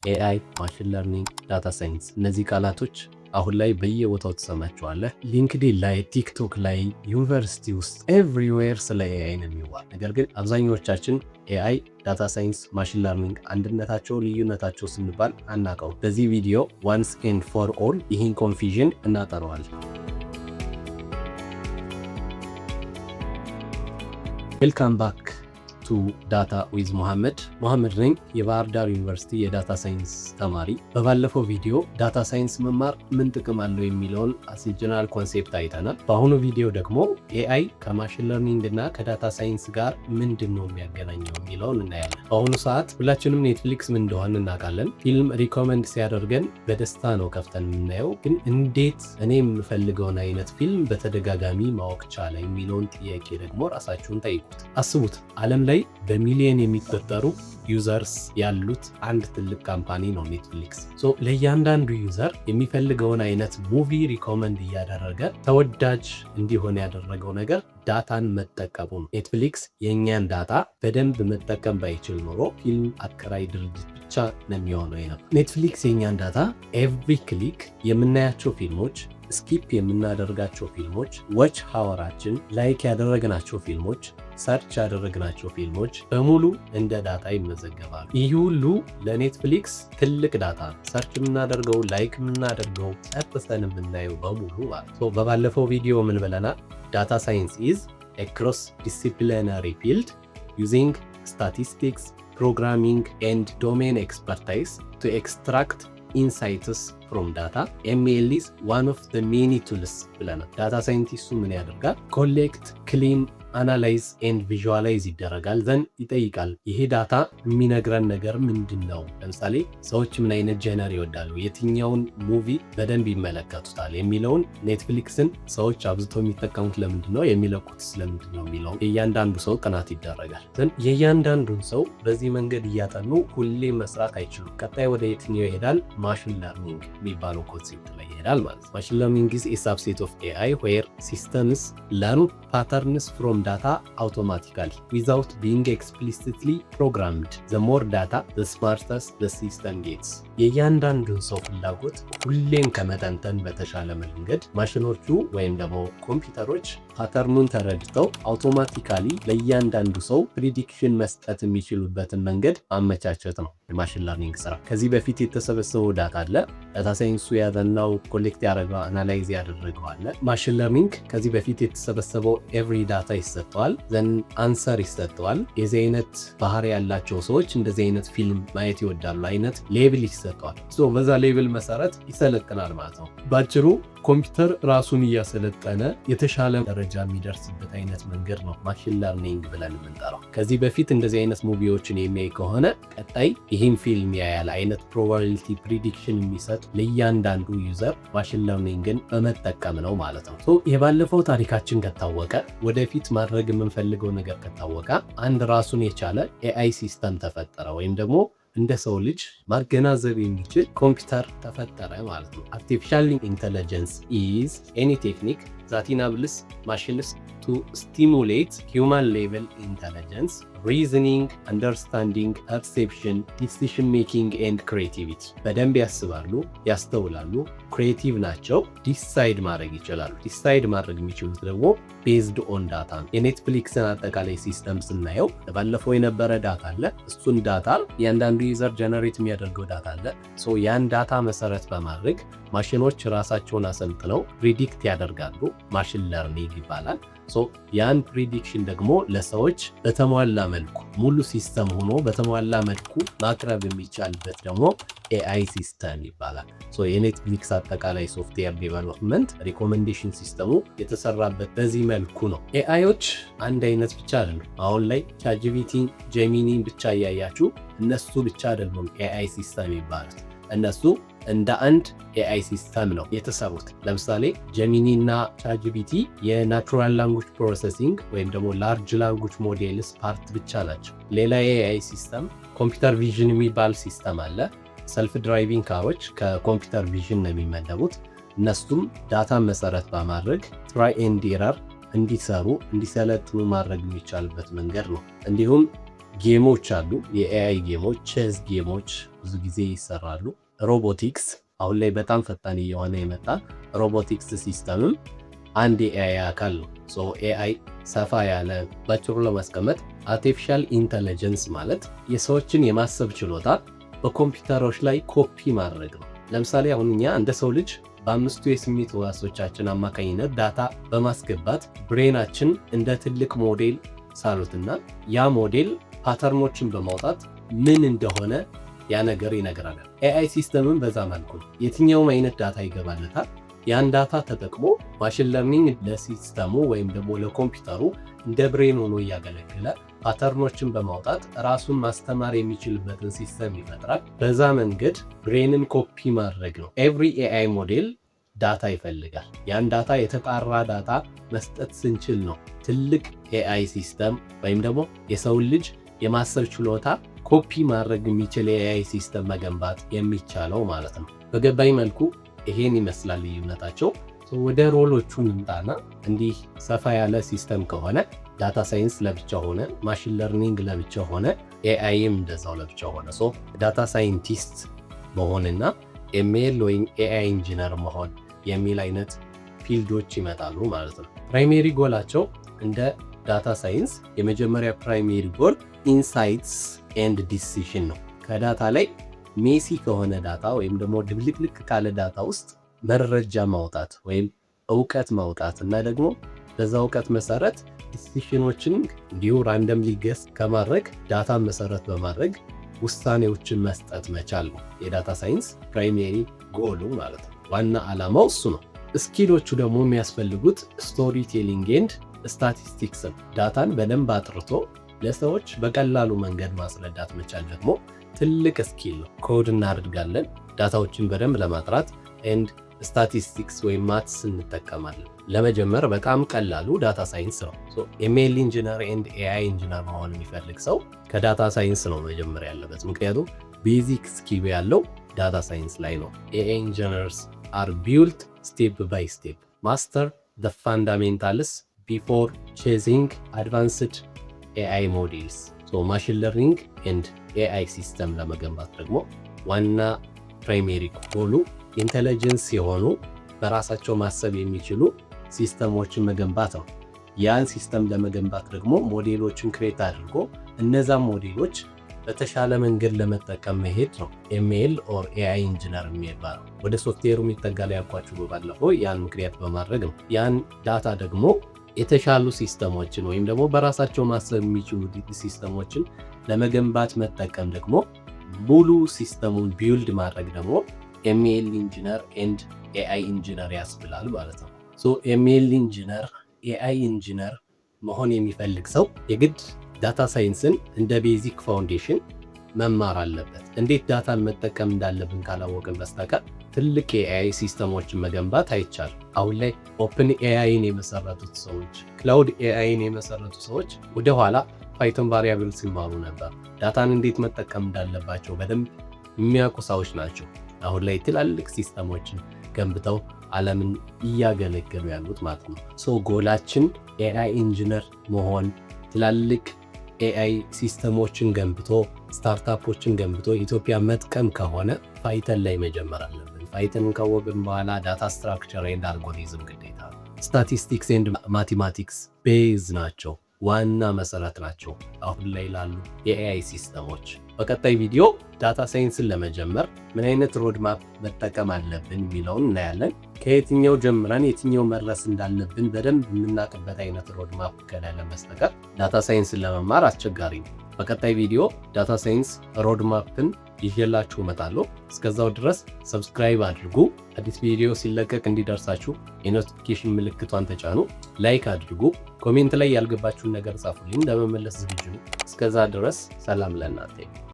ኤአይ፣ ማሽን ለርኒንግ፣ ዳታ ሳይንስ እነዚህ ቃላቶች አሁን ላይ በየቦታው ትሰማቸዋለህ። ሊንክዲን ላይ፣ ቲክቶክ ላይ፣ ዩኒቨርሲቲ ውስጥ ኤቭሪዌር ስለ ኤአይ ነው የሚዋል። ነገር ግን አብዛኞቻችን ኤአይ፣ ዳታ ሳይንስ፣ ማሽን ለርኒንግ አንድነታቸው ልዩነታቸው ስንባል አናውቀው። በዚህ ቪዲዮ ዋንስ ኤንድ ፎር ኦል ይህን ኮንፊዥን እናጠረዋለን። ዌልካም ባክ ቱ ዳታ ዊዝ መሐመድ ነኝ፣ የባህር ዳር ዩኒቨርሲቲ የዳታ ሳይንስ ተማሪ። በባለፈው ቪዲዮ ዳታ ሳይንስ መማር ምን ጥቅም አለው የሚለውን ጀነራል ኮንሴፕት አይተናል። በአሁኑ ቪዲዮ ደግሞ ኤአይ ከማሽን ለርኒንግ እና ከዳታ ሳይንስ ጋር ምንድን ነው የሚያገናኘው የሚለውን እናያለን። በአሁኑ ሰዓት ሁላችንም ኔትፍሊክስ ምን እንደሆነ እናውቃለን። ፊልም ሪኮመንድ ሲያደርገን በደስታ ነው ከፍተን የምናየው። ግን እንዴት እኔ የምፈልገውን አይነት ፊልም በተደጋጋሚ ማወቅ ቻለ የሚለውን ጥያቄ ደግሞ ራሳችሁን ጠይቁት። አስቡት፣ ዓለም ላይ በሚሊዮን የሚቆጠሩ ዩዘርስ ያሉት አንድ ትልቅ ካምፓኒ ነው ኔትፍሊክስ። ለእያንዳንዱ ዩዘር የሚፈልገውን አይነት ሙቪ ሪኮመንድ እያደረገ ተወዳጅ እንዲሆን ያደረገው ነገር ዳታን መጠቀሙ ነው። ኔትፍሊክስ የእኛን ዳታ በደንብ መጠቀም ባይችል ኖሮ ፊልም አከራይ ድርጅት ብቻ ነው የሚሆነው። ኔትፍሊክስ የእኛን ዳታ ኤቭሪ ክሊክ የምናያቸው ፊልሞች፣ ስኪፕ የምናደርጋቸው ፊልሞች፣ ዎች ሀወራችን፣ ላይክ ያደረግናቸው ፊልሞች፣ ሰርች ያደረግናቸው ፊልሞች በሙሉ እንደ ዳታ ይመዘገባሉ። ይህ ሁሉ ለኔትፍሊክስ ትልቅ ዳታ ነው። ሰርች የምናደርገው፣ ላይክ የምናደርገው፣ ጨርሰን የምናየው በሙሉ ማለት ነው። በባለፈው ቪዲዮ ምን ብለናል? ዳታ ሳይንስ ኢዝ ኤ ክሮስ ዲሲፕሊናሪ ፊልድ ዩዚንግ ስታቲስቲክስ፣ ፕሮግራሚንግ ኤንድ ዶሜን ኤክስፐርታይዝ ቱ ኤክስትራክት ኢንሳይትስ ፍሮም ዳታ። ኤምኤል ኢዝ ዋን ኦፍ ዘ ሜኒ ቱልስ ብለናል። ዳታ ሳይንቲስቱ ምን ያደርጋል? ኮሌክት፣ ክሊን፣ አናላይዝ ኤንድ ቪዥዋላይዝ ይደረጋል። ዘንድ ይጠይቃል፣ ይሄ ዳታ የሚነግረን ነገር ምንድን ነው? ለምሳሌ ሰዎች ምን አይነት ጀነር ይወዳሉ፣ የትኛውን ሙቪ በደንብ ይመለከቱታል የሚለውን ኔትፍሊክስን ሰዎች አብዝተው የሚጠቀሙት ለምንድን ነው፣ የሚለቁት ስለምንድን ነው የሚለውን የእያንዳንዱ ሰው ጥናት ይደረጋል። ዘንድ የእያንዳንዱን ሰው በዚህ መንገድ እያጠኑ ሁሌ መስራት አይችሉም። ቀጣይ ወደ የትኛው ይሄዳል? ማሽን ለርኒንግ የሚባለው ኮንሴፕት ላይ ይሄዳል ማለት ነው። ማሽን ለርኒንግ ኢዝ ኤ ሳብሴት ኦፍ ኤአይ ዌር ሲስተምስ ለርን ፓተርንስ ፍሮም data automatically without being explicitly programmed. The more data, the smarter the system gets. የእያንዳንዱን ሰው ፍላጎት ሁሌም ከመተንተን በተሻለ መንገድ ማሽኖቹ ወይም ደግሞ ኮምፒውተሮች ፓተርኑን ተረድተው አውቶማቲካሊ ለእያንዳንዱ ሰው ፕሪዲክሽን መስጠት የሚችሉበትን መንገድ ማመቻቸት ነው የማሽን ለርኒንግ ስራ። ከዚህ በፊት የተሰበሰበው ዳታ አለ፣ ዳታ ሳይንሱ ያጠናው፣ ኮሌክት ያደረገው፣ አናላይዝ ያደረገው አለ። ማሽን ለርኒንግ ከዚህ በፊት የተሰበሰበው ኤቭሪ ዳታ ይሰጠዋል፣ ዘን አንሰር ይሰጠዋል። የዚህ አይነት ባህሪ ያላቸው ሰዎች እንደዚህ አይነት ፊልም ማየት ይወዳሉ አይነት ሌብል ይሰጠዋል። በዛ ሌብል መሰረት ይሰለጥናል ማለት ነው። ባጭሩ ኮምፒውተር ራሱን እያሰለጠነ የተሻለ ደረጃ የሚደርስበት አይነት መንገድ ነው ማሽን ለርኒንግ ብለን የምንጠራው። ከዚህ በፊት እንደዚህ አይነት ሙቪዎችን የሚያይ ከሆነ ቀጣይ ይህን ፊልም ያያል አይነት ፕሮባቢሊቲ ፕሪዲክሽን የሚሰጥ ለእያንዳንዱ ዩዘር ማሽን ለርኒንግን በመጠቀም ነው ማለት ነው። የባለፈው ታሪካችን ከታወቀ፣ ወደፊት ማድረግ የምንፈልገው ነገር ከታወቀ፣ አንድ ራሱን የቻለ ኤአይ ሲስተም ተፈጠረ ወይም ደግሞ እንደ ሰው ልጅ ማገናዘብ የሚችል ኮምፒውተር ተፈጠረ ማለት ነው። አርቲፊሻል ኢንተለጀንስ ኢዝ ኤኒ ቴክኒክ that enables machines to stimulate human level intelligence, reasoning, understanding, perception, decision making and creativity. በደንብ ያስባሉ፣ ያስተውላሉ፣ ክሬቲቭ ናቸው፣ ዲሳይድ ማድረግ ይችላሉ። ዲሳይድ ማድረግ የሚችሉት ደግሞ ቤዝድ ኦን ዳታ ነው። የኔትፍሊክስን አጠቃላይ ሲስተም ስናየው ባለፈው የነበረ ዳታ አለ። እሱን ዳታ እያንዳንዱ ዩዘር ጀነሬት የሚያደርገው ዳታ አለ። ያን ዳታ መሰረት በማድረግ ማሽኖች ራሳቸውን አሰልጥነው ፕሪዲክት ያደርጋሉ። ማሽን ለርኒንግ ይባላል። ያን ፕሪዲክሽን ደግሞ ለሰዎች በተሟላ መልኩ ሙሉ ሲስተም ሆኖ በተሟላ መልኩ ማቅረብ የሚቻልበት ደግሞ ኤአይ ሲስተም ይባላል። የኔትፍሊክስ አጠቃላይ ሶፍትዌር ዴቨሎፕመንት ሪኮሜንዴሽን ሲስተሙ የተሰራበት በዚህ መልኩ ነው። ኤአይዎች አንድ አይነት ብቻ አይደሉም። አሁን ላይ ቻትጂፒቲ፣ ጄሚኒን ብቻ እያያችሁ እነሱ ብቻ አይደሉም ኤአይ ሲስተም ይባላል። እነሱ እንደ አንድ ኤአይ ሲስተም ነው የተሰሩት። ለምሳሌ ጀሚኒ እና ቻትጂፒቲ የናቹራል ላንጉጅ ፕሮሰሲንግ ወይም ደግሞ ላርጅ ላንጉጅ ሞዴልስ ፓርት ብቻ ናቸው። ሌላ የኤአይ ሲስተም ኮምፒውተር ቪዥን የሚባል ሲስተም አለ። ሰልፍ ድራይቪንግ ካሮች ከኮምፒውተር ቪዥን ነው የሚመደቡት። እነሱም ዳታን መሰረት በማድረግ ትራይ ኤንድ ኤረር እንዲሰሩ እንዲሰለጥኑ ማድረግ የሚቻልበት መንገድ ነው። እንዲሁም ጌሞች አሉ፣ የኤአይ ጌሞች፣ ቼዝ ጌሞች፣ ብዙ ጊዜ ይሰራሉ። ሮቦቲክስ አሁን ላይ በጣም ፈጣን እየሆነ የመጣ ሮቦቲክስ ሲስተምም አንድ የኤአይ አካል ነው። ኤአይ ሰፋ ያለ ባጭሩ ለማስቀመጥ አርቲፊሻል ኢንተለጀንስ ማለት የሰዎችን የማሰብ ችሎታ በኮምፒውተሮች ላይ ኮፒ ማድረግ ነው። ለምሳሌ አሁን እኛ እንደ ሰው ልጅ በአምስቱ የስሜት ሕዋሶቻችን አማካኝነት ዳታ በማስገባት ብሬናችን እንደ ትልቅ ሞዴል ሳሉትና ያ ሞዴል ፓተርኖችን በማውጣት ምን እንደሆነ ያ ነገር ይነግራል። ኤአይ ሲስተምን በዛ መልኩ ነው። የትኛውም አይነት ዳታ ይገባለታል። ያን ዳታ ተጠቅሞ ማሽን ለርኒንግ ለሲስተሙ ወይም ደግሞ ለኮምፒውተሩ እንደ ብሬን ሆኖ እያገለገለ ፓተርኖችን በማውጣት ራሱን ማስተማር የሚችልበትን ሲስተም ይፈጥራል። በዛ መንገድ ብሬንን ኮፒ ማድረግ ነው። ኤቭሪ ኤአይ ሞዴል ዳታ ይፈልጋል። ያን ዳታ የተጣራ ዳታ መስጠት ስንችል ነው ትልቅ ኤአይ ሲስተም ወይም ደግሞ የሰውን ልጅ የማሰብ ችሎታ ኮፒ ማድረግ የሚችል የኤአይ ሲስተም መገንባት የሚቻለው ማለት ነው። በገባኝ መልኩ ይሄን ይመስላል ልዩነታቸው። ወደ ሮሎቹ እንምጣና እንዲህ ሰፋ ያለ ሲስተም ከሆነ ዳታ ሳይንስ ለብቻ ሆነ፣ ማሽን ለርኒንግ ለብቻ ሆነ፣ ኤአይም እንደዛው ለብቻ ሆነ። ዳታ ሳይንቲስት መሆንና ኤምኤል ወይም ኤአይ ኢንጂነር መሆን የሚል አይነት ፊልዶች ይመጣሉ ማለት ነው። ፕራይሜሪ ጎላቸው እንደ ዳታ ሳይንስ የመጀመሪያ ፕራይሜሪ ጎል ኢንሳይትስ ኤንድ ዲሲሽን ነው። ከዳታ ላይ ሜሲ ከሆነ ዳታ ወይም ደግሞ ድብልቅልቅ ካለ ዳታ ውስጥ መረጃ ማውጣት ወይም እውቀት ማውጣት እና ደግሞ በዛ እውቀት መሰረት ዲሲሽኖችን እንዲሁ ራንደምሊ ገስ ከማድረግ ዳታ መሰረት በማድረግ ውሳኔዎችን መስጠት መቻል ነው የዳታ ሳይንስ ፕራይሜሪ ጎሉ ማለት ነው። ዋና ዓላማው እሱ ነው። ስኪሎቹ ደግሞ የሚያስፈልጉት ስቶሪ ቴሊንግ ኤንድ ስታቲስቲክስ ነው። ዳታን በደንብ አጥርቶ ለሰዎች በቀላሉ መንገድ ማስረዳት መቻል ደግሞ ትልቅ ስኪል ነው። ኮድ እናደርጋለን ዳታዎችን በደንብ ለማጥራት ኤንድ ስታቲስቲክስ ወይም ማትስ እንጠቀማለን። ለመጀመር በጣም ቀላሉ ዳታ ሳይንስ ነው። ኤምኤል ኢንጂነር ኤንድ ኤአይ ኢንጂነር መሆን የሚፈልግ ሰው ከዳታ ሳይንስ ነው መጀመር ያለበት። ምክንያቱም ቤዚክ ስኪል ያለው ዳታ ሳይንስ ላይ ነው። ኤአይ ኢንጂነርስ አር ቢልት ስቴፕ ባይ ስቴፕ ማስተር ዘ ፋንዳሜንታልስ ቢፎር ቼዚንግ አድቫንስድ ኤአይ ሞዴልስ። ማሽን ለርኒንግ ኤንድ ኤአይ ሲስተም ለመገንባት ደግሞ ዋና ፕራይሜሪ ጎሉ ኢንተለጀንስ የሆኑ በራሳቸው ማሰብ የሚችሉ ሲስተሞችን መገንባት ነው። ያን ሲስተም ለመገንባት ደግሞ ሞዴሎችን ክሬት አድርጎ እነዛም ሞዴሎች በተሻለ መንገድ ለመጠቀም መሄድ ነው ኤምኤል ኦር ኤአይ ኢንጂነር የሚባለው። ወደ ሶፍትዌሩ የሚጠጋ ላይ ያልኳችሁ ባለፈው ያን ምክንያት በማድረግ ነው። ያን ዳታ ደግሞ የተሻሉ ሲስተሞችን ወይም ደግሞ በራሳቸው ማሰብ የሚችሉ ሲስተሞችን ለመገንባት መጠቀም ደግሞ ሙሉ ሲስተሙን ቢውልድ ማድረግ ደግሞ ኤምኤል ኢንጂነር ኤንድ ኤአይ ኢንጂነር ያስብላል ማለት ነው። ኤምኤል ኢንጂነር ኤአይ ኢንጂነር መሆን የሚፈልግ ሰው የግድ ዳታ ሳይንስን እንደ ቤዚክ ፋውንዴሽን መማር አለበት። እንዴት ዳታን መጠቀም እንዳለብን ካላወቅን በስተቀር ትልቅ የኤአይ ሲስተሞችን መገንባት አይቻልም። አሁን ላይ ኦፕን ኤአይን የመሰረቱት ሰዎች፣ ክላውድ ኤአይን የመሰረቱ ሰዎች ወደኋላ ፓይተን ቫሪያብል ሲማሩ ነበር። ዳታን እንዴት መጠቀም እንዳለባቸው በደንብ የሚያውቁ ሰዎች ናቸው አሁን ላይ ትላልቅ ሲስተሞችን ገንብተው ዓለምን እያገለገሉ ያሉት ማለት ነው። ጎላችን ኤአይ ኢንጂነር መሆን፣ ትላልቅ ኤአይ ሲስተሞችን ገንብቶ ስታርታፖችን ገንብቶ ኢትዮጵያ መጥቀም ከሆነ ፓይተን ላይ መጀመር አለብን። ፓይተንን ካወቅን በኋላ ዳታ ስትራክቸር ኤንድ አልጎሪዝም ግዴታ ነው። ስታቲስቲክስ ኤንድ ማቴማቲክስ ቤዝ ናቸው፣ ዋና መሰረት ናቸው አሁን ላይ ላሉ የኤአይ ሲስተሞች። በቀጣይ ቪዲዮ ዳታ ሳይንስን ለመጀመር ምን አይነት ሮድማፕ መጠቀም አለብን የሚለውን እናያለን። ከየትኛው ጀምረን የትኛው መድረስ እንዳለብን በደንብ የምናውቅበት አይነት ሮድማፕ ከሌለ በስተቀር ዳታ ሳይንስን ለመማር አስቸጋሪ ነው። በቀጣይ ቪዲዮ ዳታ ሳይንስ ሮድማፕን ይዤላችሁ እመጣለሁ። እስከዛው ድረስ ሰብስክራይብ አድርጉ። አዲስ ቪዲዮ ሲለቀቅ እንዲደርሳችሁ የኖቲፊኬሽን ምልክቷን ተጫኑ። ላይክ አድርጉ። ኮሜንት ላይ ያልገባችሁን ነገር ጻፉልኝ፣ ለመመለስ ዝግጁ ነኝ። እስከዛ ድረስ ሰላም ለእናንተ።